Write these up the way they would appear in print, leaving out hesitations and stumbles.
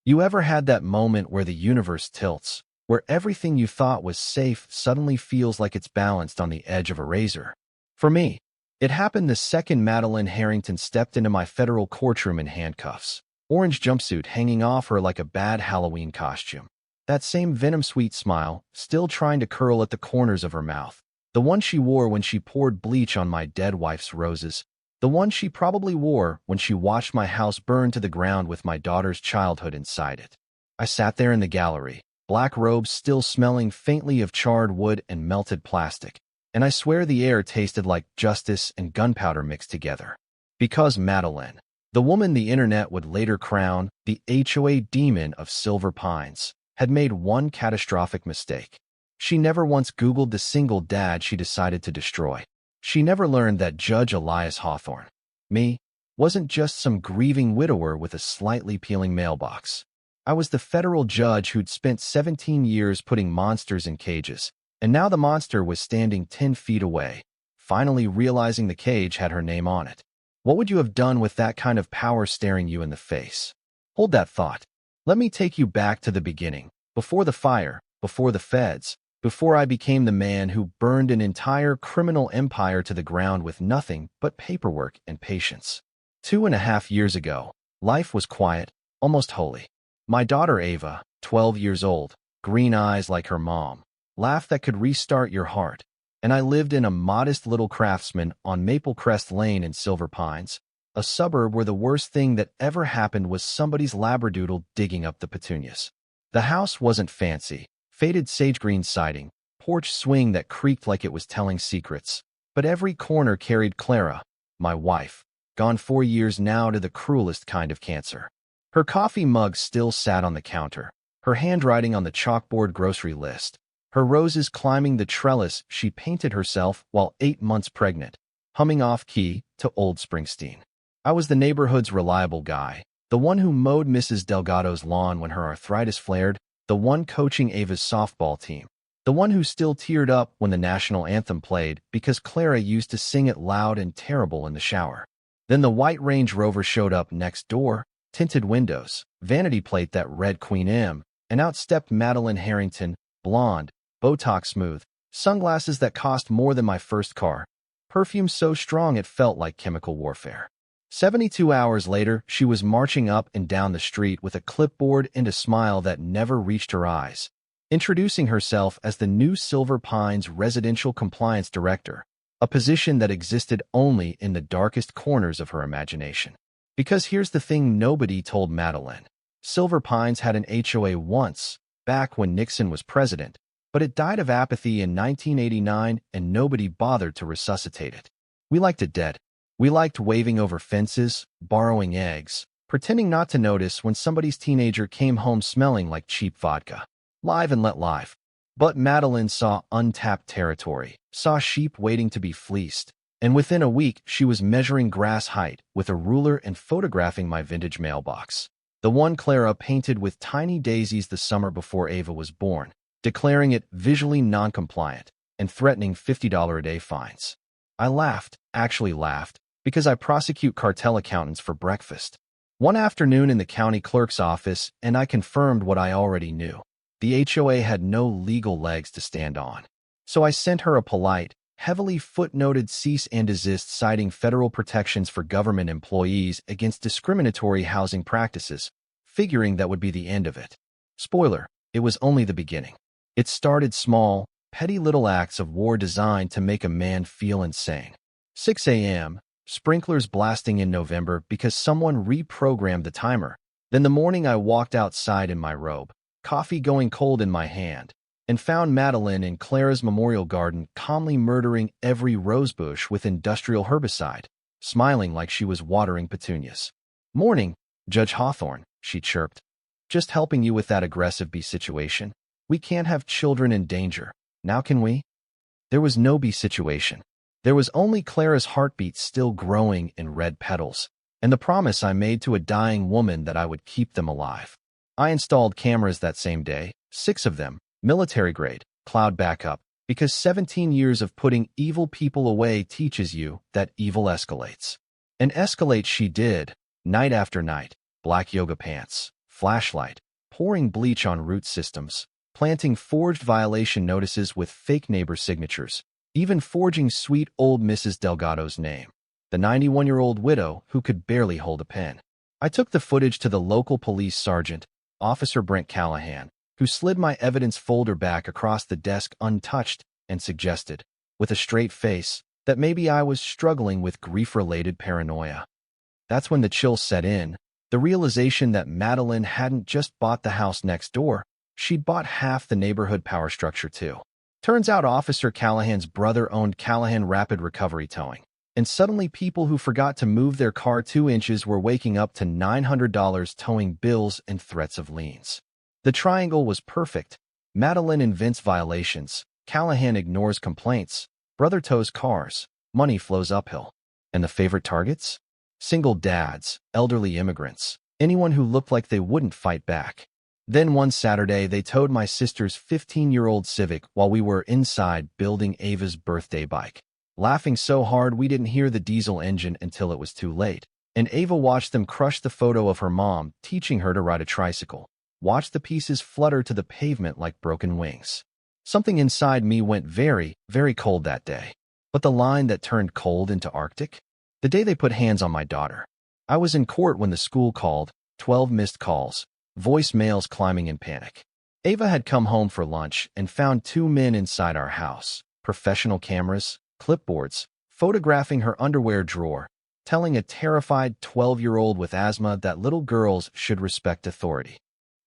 You ever had that moment where the universe tilts, where everything you thought was safe suddenly feels like it's balanced on the edge of a razor? For me, it happened the second Madeline Harrington stepped into my federal courtroom in handcuffs, orange jumpsuit hanging off her like a bad Halloween costume. That same venom-sweet smile, still trying to curl at the corners of her mouth. The one she wore when she poured bleach on my dead wife's roses. The one she probably wore when she watched my house burn to the ground with my daughter's childhood inside it. I sat there in the gallery, black robes still smelling faintly of charred wood and melted plastic, and I swear the air tasted like justice and gunpowder mixed together. Because Madeline, the woman the internet would later crown the HOA demon of Silver Pines, had made one catastrophic mistake. She never once Googled the single dad she decided to destroy. She never learned that Judge Elias Hawthorne, me, wasn't just some grieving widower with a slightly peeling mailbox. I was the federal judge who'd spent 17 years putting monsters in cages, and now the monster was standing 10 feet away, finally realizing the cage had her name on it. What would you have done with that kind of power staring you in the face? Hold that thought. Let me take you back to the beginning, before the fire, before the feds, before I became the man who burned an entire criminal empire to the ground with nothing but paperwork and patience. 2.5 years ago, life was quiet, almost holy. My daughter Ava, 12 years old, green eyes like her mom, laugh that could restart your heart, and I lived in a modest little craftsman on Maple Crest Lane in Silver Pines, a suburb where the worst thing that ever happened was somebody's labradoodle digging up the petunias. The house wasn't fancy. Faded sage green siding, porch swing that creaked like it was telling secrets. But every corner carried Clara, my wife, gone 4 years now to the cruelest kind of cancer. Her coffee mug still sat on the counter, her handwriting on the chalkboard grocery list, her roses climbing the trellis she painted herself while 8 months pregnant, humming off-key to old Springsteen. I was the neighborhood's reliable guy, the one who mowed Mrs. Delgado's lawn when her arthritis flared, the one coaching Ava's softball team, the one who still teared up when the national anthem played because Clara used to sing it loud and terrible in the shower. Then the white Range Rover showed up next door, tinted windows, vanity plate that read Queen M, and out stepped Madeline Harrington, blonde, Botox smooth, sunglasses that cost more than my first car, perfume so strong it felt like chemical warfare. 72 hours later, she was marching up and down the street with a clipboard and a smile that never reached her eyes, introducing herself as the new Silver Pines Residential Compliance Director, a position that existed only in the darkest corners of her imagination. Because here's the thing nobody told Madeline. Silver Pines had an HOA once, back when Nixon was president, but it died of apathy in 1989 and nobody bothered to resuscitate it. We liked it dead. We liked waving over fences, borrowing eggs, pretending not to notice when somebody's teenager came home smelling like cheap vodka. Live and let live. But Madeline saw untapped territory, saw sheep waiting to be fleeced, and within a week she was measuring grass height with a ruler and photographing my vintage mailbox. The one Clara painted with tiny daisies the summer before Ava was born, declaring it visually non-compliant and threatening $50 a day fines. I laughed, actually laughed, because I prosecute cartel accountants for breakfast. One afternoon in the county clerk's office, and I confirmed what I already knew. The HOA had no legal legs to stand on. So I sent her a polite, heavily footnoted cease and desist citing federal protections for government employees against discriminatory housing practices, figuring that would be the end of it. Spoiler, it was only the beginning. It started small, petty little acts of war designed to make a man feel insane. 6 a.m., sprinklers blasting in November because someone reprogrammed the timer. Then the morning I walked outside in my robe, coffee going cold in my hand, and found Madeline in Clara's memorial garden calmly murdering every rosebush with industrial herbicide, smiling like she was watering petunias. "Morning, Judge Hawthorne," she chirped. "Just helping you with that aggressive bee situation. We can't have children in danger, now can we?" There was no bee situation. There was only Clara's heartbeat still growing in red petals, and the promise I made to a dying woman that I would keep them alive. I installed cameras that same day, 6 of them, military-grade, cloud backup, because 17 years of putting evil people away teaches you that evil escalates. And escalate she did, night after night, black yoga pants, flashlight, pouring bleach on root systems, planting forged violation notices with fake neighbor signatures, even forging sweet old Mrs. Delgado's name, the 91-year-old widow who could barely hold a pen. I took the footage to the local police sergeant, Officer Brent Callahan, who slid my evidence folder back across the desk untouched and suggested, with a straight face, that maybe I was struggling with grief-related paranoia. That's when the chill set in, the realization that Madeline hadn't just bought the house next door, she'd bought half the neighborhood power structure too. Turns out Officer Callahan's brother owned Callahan Rapid Recovery Towing, and suddenly people who forgot to move their car 2 inches were waking up to $900 towing bills and threats of liens. The triangle was perfect. Madeline invents violations, Callahan ignores complaints, brother tows cars, money flows uphill. And the favorite targets? Single dads, elderly immigrants, anyone who looked like they wouldn't fight back. Then one Saturday, they towed my sister's 15-year-old Civic while we were inside building Ava's birthday bike, laughing so hard we didn't hear the diesel engine until it was too late. And Ava watched them crush the photo of her mom teaching her to ride a tricycle, watched the pieces flutter to the pavement like broken wings. Something inside me went very, very cold that day. But the line that turned cold into Arctic? The day they put hands on my daughter. I was in court when the school called, 12 missed calls, voicemails climbing in panic. Ava had come home for lunch and found 2 men inside our house, professional cameras, clipboards, photographing her underwear drawer, telling a terrified 12-year-old with asthma that little girls should respect authority.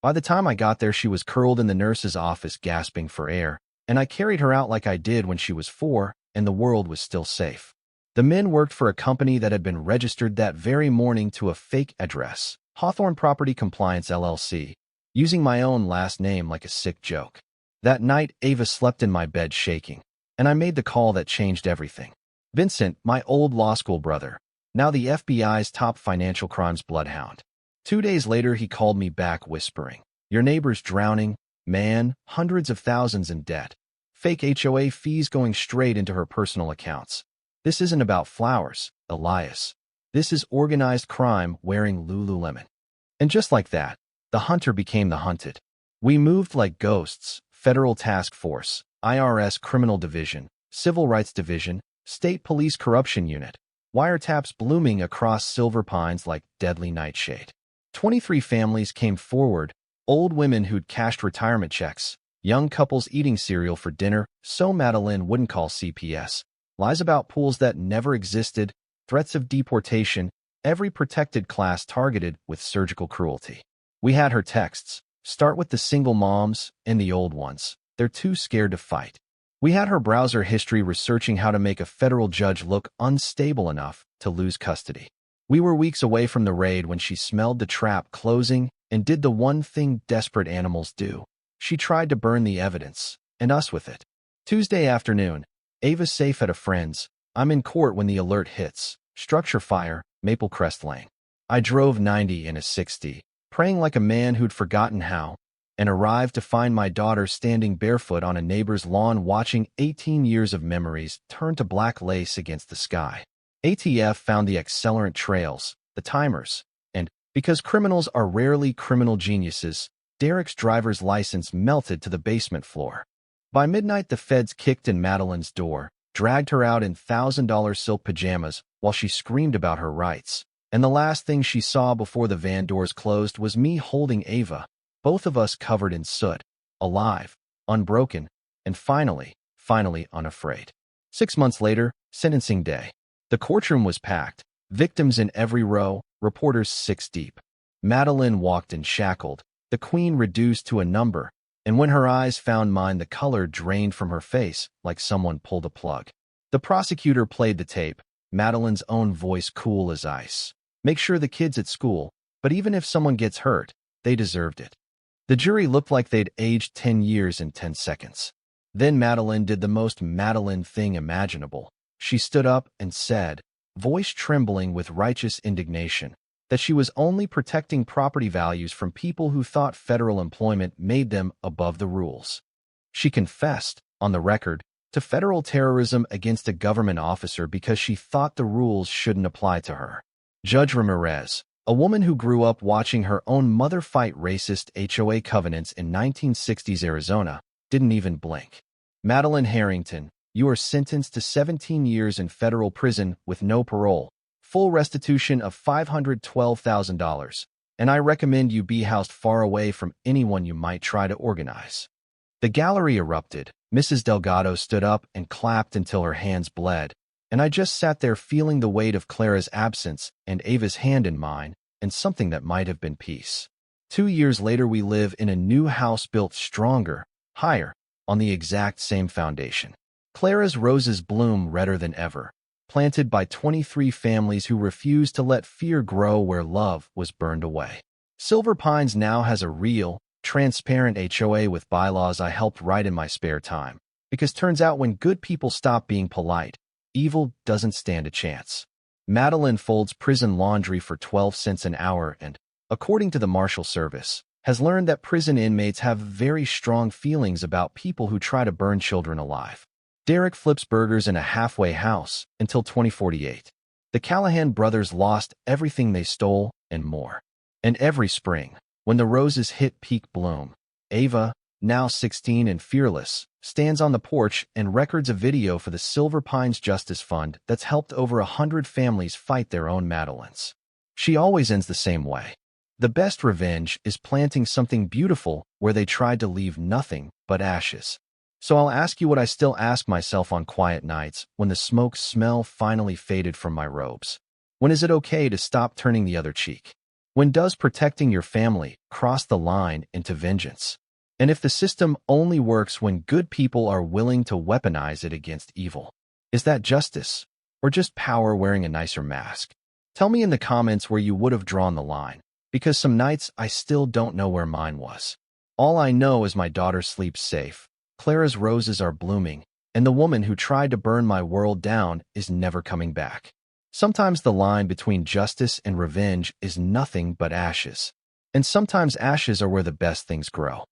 By the time I got there, she was curled in the nurse's office gasping for air, and I carried her out like I did when she was 4, and the world was still safe. The men worked for a company that had been registered that very morning to a fake address, Hawthorne Property Compliance LLC, using my own last name like a sick joke. That night, Ava slept in my bed shaking, and I made the call that changed everything. Vincent, my old law school brother, now the FBI's top financial crimes bloodhound. 2 days later, he called me back whispering, "Your neighbor's drowning, man, hundreds of thousands in debt. Fake HOA fees going straight into her personal accounts. This isn't about flowers, Elias. This is organized crime wearing Lululemon." And just like that, the hunter became the hunted. We moved like ghosts, Federal Task Force, IRS Criminal Division, Civil Rights Division, State Police Corruption Unit, wiretaps blooming across Silver Pines like deadly nightshade. 23 families came forward, old women who'd cashed retirement checks, young couples eating cereal for dinner so Madeline wouldn't call CPS, lies about pools that never existed, threats of deportation, every protected class targeted with surgical cruelty. We had her texts, start with the single moms and the old ones. They're too scared to fight. We had her browser history researching how to make a federal judge look unstable enough to lose custody. We were weeks away from the raid when she smelled the trap closing and did the one thing desperate animals do. She tried to burn the evidence, and us with it. Tuesday afternoon, Ava's safe at a friend's. I'm in court when the alert hits. Structure fire, Maple Crest Lane. I drove 90 in a 60, praying like a man who'd forgotten how, and arrived to find my daughter standing barefoot on a neighbor's lawn watching 18 years of memories turn to black lace against the sky. ATF found the accelerant trails, the timers, and, because criminals are rarely criminal geniuses, Derek's driver's license melted to the basement floor. By midnight, the feds kicked in Madeline's door, dragged her out in $1,000 silk pajamas while she screamed about her rights. And the last thing she saw before the van doors closed was me holding Ava, both of us covered in soot, alive, unbroken, and finally unafraid. 6 months later, sentencing day. The courtroom was packed, victims in every row, reporters 6 deep. Madeline walked in shackled, the queen reduced to a number, and when her eyes found mine, the color drained from her face like someone pulled a plug. The prosecutor played the tape, Madeline's own voice cool as ice. Make sure the kids at school, but even if someone gets hurt, they deserved it. The jury looked like they'd aged 10 years in 10 seconds. Then Madeline did the most Madeline thing imaginable. She stood up and said, voice trembling with righteous indignation, that she was only protecting property values from people who thought federal employment made them above the rules. She confessed, on the record, to federal terrorism against a government officer because she thought the rules shouldn't apply to her. Judge Ramirez, A woman who grew up watching her own mother fight racist HOA covenants in 1960s Arizona didn't even blink. Madeline Harrington, you are sentenced to 17 years in federal prison with no parole, full restitution of $512,000, and I recommend you be housed far away from anyone you might try to organize. The gallery erupted. Mrs. Delgado stood up and clapped until her hands bled, and I just sat there feeling the weight of Clara's absence and Ava's hand in mine, and something that might have been peace. 2 years later, we live in a new house built stronger, higher, on the exact same foundation. Clara's roses bloom redder than ever, planted by 23 families who refused to let fear grow where love was burned away. Silver Pines now has a real, transparent HOA with bylaws I helped write in my spare time, because turns out when good people stop being polite, evil doesn't stand a chance. Madeline folds prison laundry for 12 cents an hour and, according to the Marshal Service, has learned that prison inmates have very strong feelings about people who try to burn children alive. Derek flips burgers in a halfway house until 2048. The Callahan brothers lost everything they stole and more. And every spring, when the roses hit peak bloom, Ava, now 16 and fearless, stands on the porch and records a video for the Silver Pines Justice Fund that's helped over 100 families fight their own Madelines. She always ends the same way. The best revenge is planting something beautiful where they tried to leave nothing but ashes. So I'll ask you what I still ask myself on quiet nights when the smoke smell finally faded from my robes. When is it okay to stop turning the other cheek? When does protecting your family cross the line into vengeance? And if the system only works when good people are willing to weaponize it against evil, is that justice or just power wearing a nicer mask? Tell me in the comments where you would have drawn the line, because some nights I still don't know where mine was. All I know is my daughter sleeps safe, Clara's roses are blooming, and the woman who tried to burn my world down is never coming back. Sometimes the line between justice and revenge is nothing but ashes, and sometimes ashes are where the best things grow.